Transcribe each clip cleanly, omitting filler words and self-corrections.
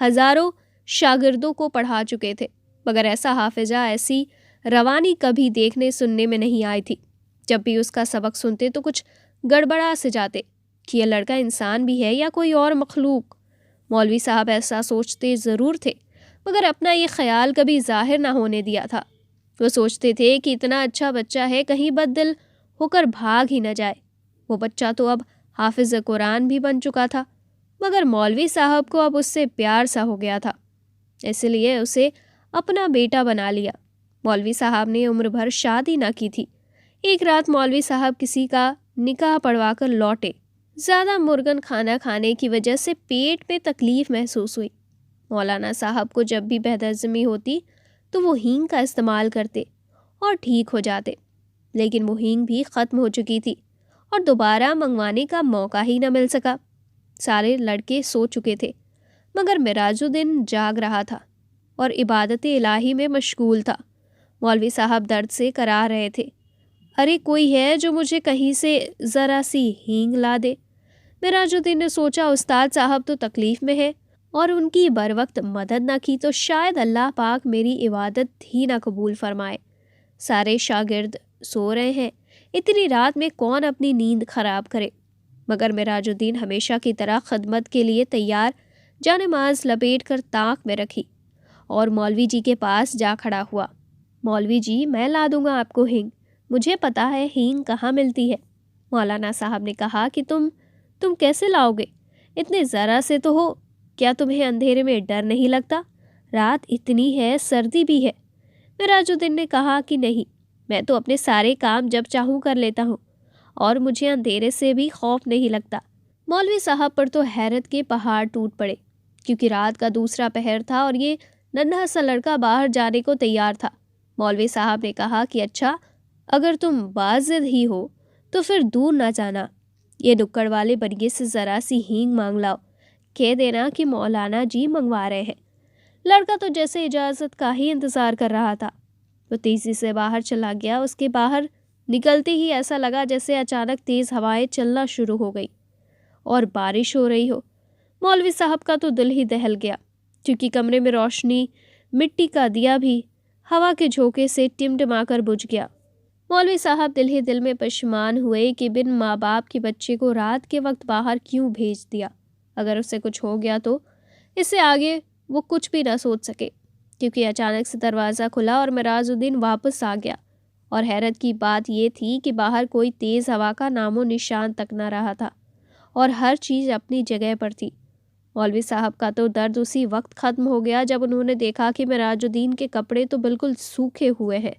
ہزاروں شاگردوں کو پڑھا چکے تھے، مگر ایسا حافظہ، ایسی روانی کبھی دیکھنے سننے میں نہیں آئی تھی۔ جب بھی اس کا سبق سنتے تو کچھ گڑبڑا سے جاتے کہ یہ لڑکا انسان بھی ہے یا کوئی اور مخلوق۔ مولوی صاحب ایسا سوچتے ضرور تھے، مگر اپنا یہ خیال کبھی ظاہر نہ ہونے دیا تھا۔ وہ سوچتے تھے کہ اتنا اچھا بچہ ہے، کہیں بد دل ہو کر بھاگ ہی نہ جائے۔ وہ بچہ تو اب حافظ قرآن بھی بن چکا تھا، مگر مولوی صاحب کو اب اس سے پیار سا ہو گیا تھا، اس لیے اسے اپنا بیٹا بنا لیا۔ مولوی صاحب نے عمر بھر شادی نہ کی تھی۔ ایک رات مولوی صاحب کسی کا نکاح پڑھوا کر لوٹے۔ زیادہ مرغن کھانا کھانے کی وجہ سے پیٹ میں تکلیف محسوس ہوئی۔ مولانا صاحب کو جب بھی بہضمی ہوتی تو وہ ہینگ کا استعمال کرتے اور ٹھیک ہو جاتے، لیکن وہ ہینگ بھی ختم ہو چکی تھی اور دوبارہ منگوانے کا موقع ہی نہ مل سکا۔ سارے لڑکے سو چکے تھے، مگر معراج الدین جاگ رہا تھا اور عبادت الہی میں مشغول تھا۔ مولوی صاحب درد سے کرا رہے تھے۔ ارے کوئی ہے جو مجھے کہیں سے ذرا سی ہینگ لا دے۔ معراج الدین نے سوچا استاد صاحب تو تکلیف میں ہے اور ان کی بر وقت مدد نہ کی تو شاید اللہ پاک میری عبادت ہی نہ قبول فرمائے۔ سارے شاگرد سو رہے ہیں، اتنی رات میں کون اپنی نیند خراب کرے؟ مگر معراج الدین ہمیشہ کی طرح خدمت کے لیے تیار جانماز لپیٹ کر طاق میں رکھی اور مولوی جی کے پاس جا کھڑا ہوا۔ مولوی جی، میں لا دوں گا آپ کو ہینگ، مجھے پتا ہے ہینگ کہاں ملتی ہے۔ مولانا صاحب نے کہا کہ تم کیسے لاؤ گے؟ اتنے ذرا سے تو ہو، کیا تمہیں اندھیرے میں ڈر نہیں لگتا؟ رات اتنی ہے، سردی بھی ہے۔ معراج الدین نے کہا کہ نہیں، میں تو اپنے سارے کام جب چاہوں کر لیتا ہوں اور مجھے اندھیرے سے بھی خوف نہیں لگتا۔ مولوی صاحب پر تو حیرت کے پہاڑ ٹوٹ پڑے، کیونکہ رات کا دوسرا پہر تھا اور یہ ننھا سا لڑکا باہر جانے کو تیار تھا۔ مولوی صاحب نے کہا کہ اچھا، اگر تم باضد ہی ہو تو پھر دور نہ جانا، یہ نکڑ والے بنیے سے ذرا سی ہینگ مانگ لاؤ، کہہ دینا کہ مولانا جی منگوا رہے ہیں۔ لڑکا تو جیسے اجازت کا ہی انتظار کر رہا تھا۔ وہ تیزی سے باہر چلا گیا۔ اس کے باہر نکلتے ہی ایسا لگا جیسے اچانک تیز ہوائیں چلنا شروع ہو گئی اور بارش ہو رہی ہو۔ مولوی صاحب کا تو دل ہی دہل گیا، کیونکہ کمرے میں روشنی مٹی کا دیا بھی ہوا کے جھونکے سے ٹمٹما کر بجھ گیا۔ مولوی صاحب دل ہی دل میں پشیمان ہوئے کہ بن ماں باپ کے بچے کو رات کے وقت باہر کیوں بھیج دیا۔ اگر اس سے کچھ ہو گیا تو اس سے آگے وہ کچھ بھی نہ سوچ سکے، کیونکہ اچانک سے دروازہ کھلا اور معراج الدین واپس آ گیا، اور حیرت کی بات یہ تھی کہ باہر کوئی تیز ہوا کا نام و نشان تک نہ رہا تھا اور ہر چیز اپنی جگہ پر تھی۔ مولوی صاحب کا تو درد اسی وقت ختم ہو گیا جب انہوں نے دیکھا کہ معراج الدین کے کپڑے تو بالکل سوکھے ہوئے ہیں،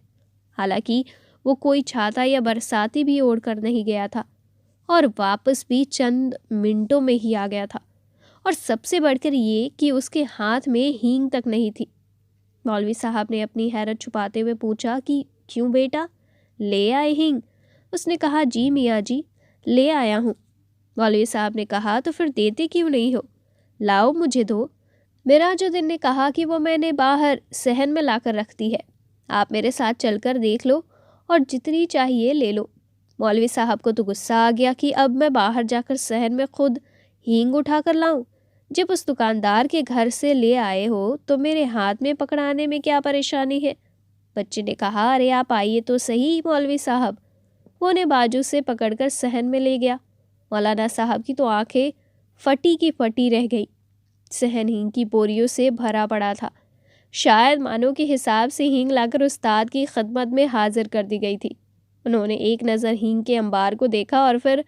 حالانکہ وہ کوئی چھاتا یا برساتی بھی اوڑھ کر نہیں گیا تھا اور واپس بھی چند منٹوں میں ہی آ گیا تھا، اور سب سے بڑھ کر یہ کہ اس کے ہاتھ میں ہینگ تک نہیں تھی۔ مولوی صاحب نے اپنی حیرت چھپاتے ہوئے پوچھا کہ کیوں بیٹا، لے آئے ہینگ؟ اس نے کہا جی میاں جی، لے آیا ہوں۔ مولوی صاحب نے کہا تو پھر دیتے کیوں نہیں ہو؟ لاؤ مجھے دو۔ معراج الدین نے کہا کہ وہ میں نے باہر صحن میں لا کر رکھ دی ہے، آپ میرے ساتھ چل کر دیکھ لو اور جتنی چاہیے لے لو۔ مولوی صاحب کو تو غصہ آ گیا کہ اب میں باہر جا کر صحن میں خود ہینگ اٹھا کر لاؤں؟ جب اس دکاندار کے گھر سے لے آئے ہو تو میرے ہاتھ میں پکڑانے میں کیا پریشانی ہے؟ بچے نے کہا ارے آپ آئیے تو صحیح مولوی صاحب۔ وہ انہیں بازو سے پکڑ کر صحن میں لے گیا۔ مولانا صاحب کی تو آنکھیں پھٹی کی پھٹی رہ گئی۔ صحن ہینگ کی بوریوں سے بھرا پڑا تھا، شاید مانو کے حساب سے ہینگ لا کر استاد کی خدمت میں حاضر کر دی گئی تھی۔ انہوں نے ایک نظر ہینگ کے انبار کو دیکھا اور پھر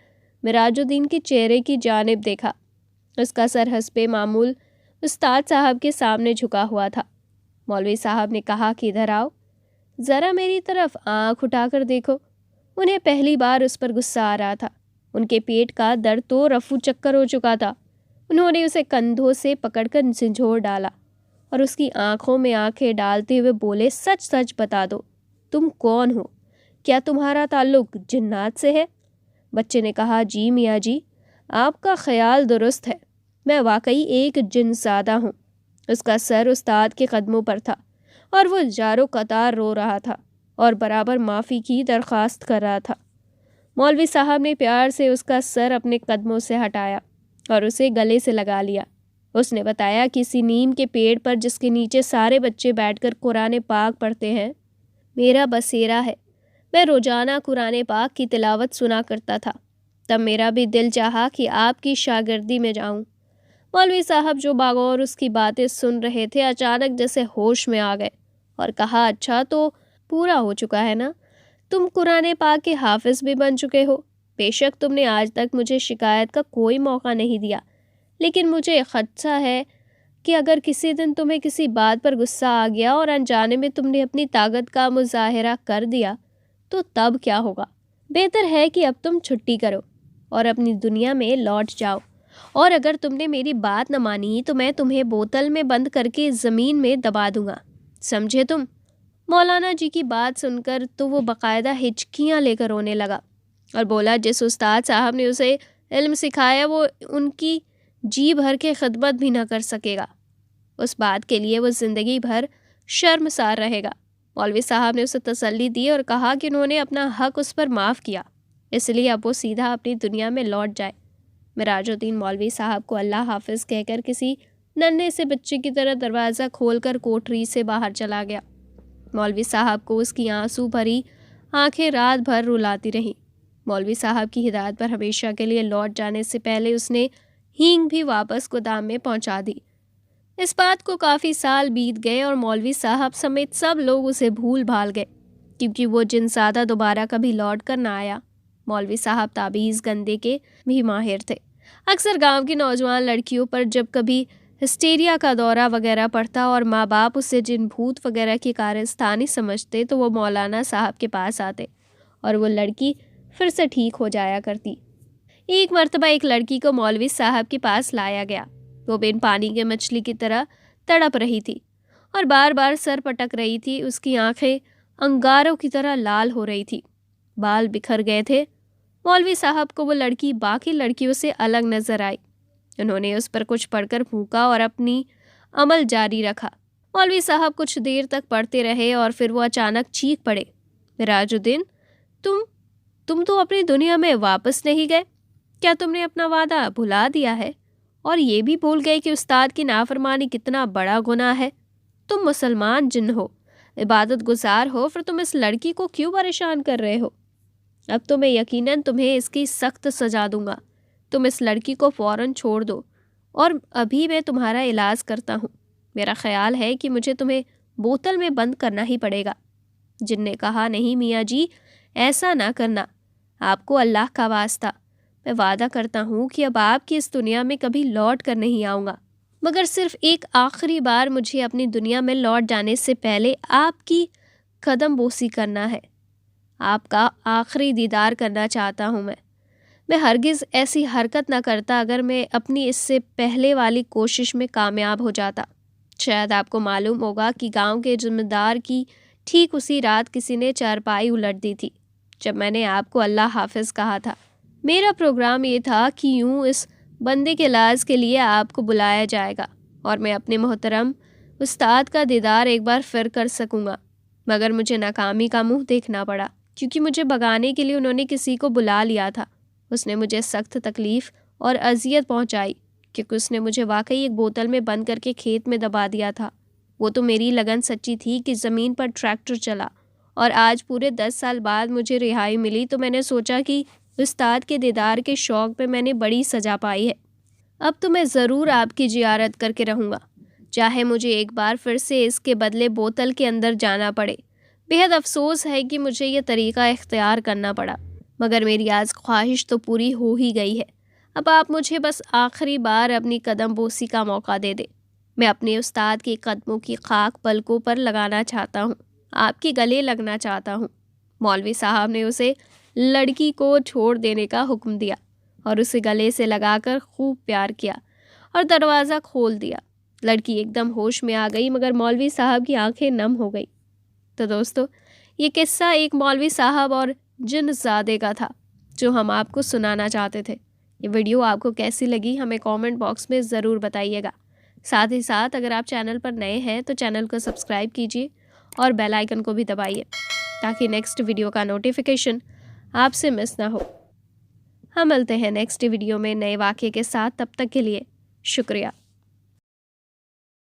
معراج الدین کے چہرے کی جانب دیکھا۔ اس کا سر حسب معمول استاد صاحب کے سامنے جھکا ہوا تھا۔ مولوی صاحب نے کہا کہ ادھر آؤ، ذرا میری طرف آنکھ اٹھا کر دیکھو۔ انہیں پہلی بار اس پر غصہ آ رہا تھا۔ ان کے پیٹ کا درد تو رفو چکر ہو چکا تھا۔ انہوں نے اسے کندھوں سے پکڑ کر جھنجھوڑ ڈالا اور اس کی آنکھوں میں آنکھیں ڈالتے ہوئے بولے سچ سچ بتا دو، تم کون ہو؟ کیا تمہارا تعلق جنات سے ہے؟ بچے نے کہا جی میاں جی، آپ کا خیال درست ہے، میں واقعی ایک جن زادہ ہوں۔ اس کا سر استاد کے قدموں پر تھا اور وہ جارو قطار رو رہا تھا اور برابر معافی کی درخواست کر رہا تھا۔ مولوی صاحب نے پیار سے اس کا سر اپنے قدموں سے ہٹایا اور اسے گلے سے لگا لیا۔ اس نے بتایا کسی نیم کے پیڑ پر جس کے نیچے سارے بچے بیٹھ کر قرآن پاک پڑھتے ہیں میرا بسیرا ہے۔ میں روزانہ قرآن پاک کی تلاوت سنا کرتا تھا، تب میرا بھی دل چاہا کہ آپ کی شاگردی میں جاؤں۔ مولوی صاحب جو باغور اس کی باتیں سن رہے تھے اچانک جیسے ہوش میں آ گئے اور کہا، اچھا تو پورا ہو چکا ہے نا؟ تم قرآن پاک کے حافظ بھی بن چکے ہو۔ بے شک تم نے آج تک مجھے شکایت کا کوئی موقع نہیں دیا، لیکن مجھے خدشہ ہے کہ اگر کسی دن تمہیں کسی بات پر غصہ آ گیا اور انجانے میں تم نے اپنی طاقت کا مظاہرہ کر دیا تو تب کیا ہوگا؟ بہتر ہے کہ اب تم چھٹی کرو اور اپنی دنیا میں لوٹ جاؤ، اور اگر تم نے میری بات نہ مانی تو میں تمہیں بوتل میں بند کر کے زمین میں دبا دوں گا، سمجھے تم؟ مولانا جی کی بات سن کر تو وہ باقاعدہ ہچکیاں لے کر رونے لگا اور بولا، جس استاد صاحب نے اسے علم سکھایا وہ ان کی جی بھر کے خدمت بھی نہ کر سکے گا، اس بات کے لیے وہ زندگی بھر شرمسار رہے گا۔ مولوی صاحب نے اسے تسلی دی اور کہا کہ انہوں نے اپنا حق اس پر معاف کیا، اس لیے اب وہ سیدھا اپنی دنیا میں لوٹ جائے۔ معراج الدین مولوی صاحب کو اللہ حافظ کہہ کر کسی ننھے سے بچے کی طرح دروازہ کھول کر کوٹری سے باہر چلا گیا۔ مولوی صاحب کو اس کی آنسو بھری آنکھیں رات بھر رلاتی رہیں۔ مولوی صاحب کی ہدایت پر ہمیشہ کے لیے لوٹ جانے سے پہلے اس نے ہینگ بھی واپس گودام میں پہنچا دی۔ اس بات کو کافی سال بیت گئے اور مولوی صاحب سمیت سب لوگ اسے بھول بھال گئے، کیونکہ وہ جن زادہ دوبارہ کبھی لوٹ کر نہ آیا۔ مولوی صاحب تعویذ گندے کے بھی ماہر تھے۔ اکثر گاؤں کی نوجوان لڑکیوں پر جب کبھی ہسٹیریا کا دورہ وغیرہ پڑتا اور ماں باپ اسے جن بھوت وغیرہ کی کارستانی سمجھتے تو وہ مولانا صاحب کے پاس آتے اور وہ لڑکی پھر سے ٹھیک ہو جایا کرتی۔ ایک مرتبہ ایک لڑکی کو مولوی صاحب کے پاس لایا گیا۔ وہ بن پانی کے مچھلی کی طرح تڑپ رہی تھی اور بار بار سر پٹک رہی تھی۔ اس کی آنکھیں انگاروں کی طرح لال ہو رہی تھی، بال بکھر گئے تھے۔ مولوی صاحب کو وہ لڑکی باقی لڑکیوں سے الگ نظر آئی۔ انہوں نے اس پر کچھ پڑھ کر پھونکا اور اپنی عمل جاری رکھا۔ مولوی صاحب کچھ دیر تک پڑھتے رہے اور پھر وہ اچانک چیخ پڑے، معراج الدین، تم تو اپنی دنیا میں واپس نہیں گئے؟ کیا تم نے اپنا وعدہ بھلا دیا ہے اور یہ بھی بھول گئے کہ استاد کی نافرمانی کتنا بڑا گناہ ہے؟ تم مسلمان جن ہو، عبادت گزار ہو، پھر تم اس لڑکی کو کیوں پریشان کر رہے ہو؟ اب تو میں یقیناً تمہیں اس کی سخت سزا دوں گا۔ تم اس لڑکی کو فوراً چھوڑ دو اور ابھی میں تمہارا علاج کرتا ہوں۔ میرا خیال ہے کہ مجھے تمہیں بوتل میں بند کرنا ہی پڑے گا۔ جن نے کہا، نہیں میاں جی، ایسا نہ کرنا، آپ کو اللہ کا واسطہ، میں وعدہ کرتا ہوں کہ اب آپ کی اس دنیا میں کبھی لوٹ کر نہیں آؤں گا، مگر صرف ایک آخری بار مجھے اپنی دنیا میں لوٹ جانے سے پہلے آپ کی قدم بوسی کرنا ہے۔ آپ کا آخری دیدار کرنا چاہتا ہوں۔ میں ہرگز ایسی حرکت نہ کرتا اگر میں اپنی اس سے پہلے والی کوشش میں کامیاب ہو جاتا۔ شاید آپ کو معلوم ہوگا کہ گاؤں کے ذمہ دار کی ٹھیک اسی رات کسی نے چارپائی الٹ دی تھی جب میں نے آپ کو اللہ حافظ کہا تھا۔ میرا پروگرام یہ تھا کہ یوں اس بندے کے علاج کے لیے آپ کو بلایا جائے گا اور میں اپنے محترم استاد کا دیدار ایک بار پھر کر سکوں گا، مگر مجھے ناکامی کا منہ دیکھنا پڑا، کیونکہ مجھے بھگانے کے لیے انہوں نے کسی کو بلا لیا تھا۔ اس نے مجھے سخت تکلیف اور اذیت پہنچائی کیونکہ اس نے مجھے واقعی ایک بوتل میں بند کر کے کھیت میں دبا دیا تھا۔ وہ تو میری لگن سچی تھی کہ زمین پر ٹریکٹر چلا، اور آج پورے 10 سال بعد مجھے رہائی ملی تو میں نے سوچا کہ استاد کے دیدار کے شوق پہ میں نے بڑی سزا پائی ہے۔ اب تو میں ضرور آپ کی زیارت کر کے رہوں گا، چاہے مجھے ایک بار پھر سے اس کے بدلے بوتل کے اندر جانا پڑے۔ بہت افسوس ہے کہ مجھے یہ طریقہ اختیار کرنا پڑا، مگر میری آج خواہش تو پوری ہو ہی گئی ہے۔ اب آپ مجھے بس آخری بار اپنی قدم بوسی کا موقع دے دیں۔ میں اپنے استاد کے قدموں کی خاک پلکوں پر لگانا چاہتا ہوں، آپ کے گلے لگنا چاہتا ہوں۔ مولوی صاحب نے اسے لڑکی کو چھوڑ دینے کا حکم دیا اور اسے گلے سے لگا کر خوب پیار کیا اور دروازہ کھول دیا۔ لڑکی ایک دم ہوش میں آ گئی، مگر مولوی صاحب کی آنکھیں نم ہو گئی۔ تو دوستو، یہ قصہ ایک مولوی صاحب اور جن زادے کا تھا جو ہم آپ کو سنانا چاہتے تھے۔ یہ ویڈیو آپ کو کیسی لگی ہمیں کامنٹ باکس میں ضرور بتائیے گا۔ ساتھ ہی ساتھ اگر آپ چینل پر نئے ہیں تو چینل کو سبسکرائب کیجیے اور بیل آئیکن کو بھی دبائیے تاکہ نیکسٹ ویڈیو کا نوٹیفیکیشن آپ سے مس نہ ہو۔ ہم ملتے ہیں نیکسٹ ویڈیو میں نئے واقعے کے ساتھ، تب تک کے لیے شکریہ۔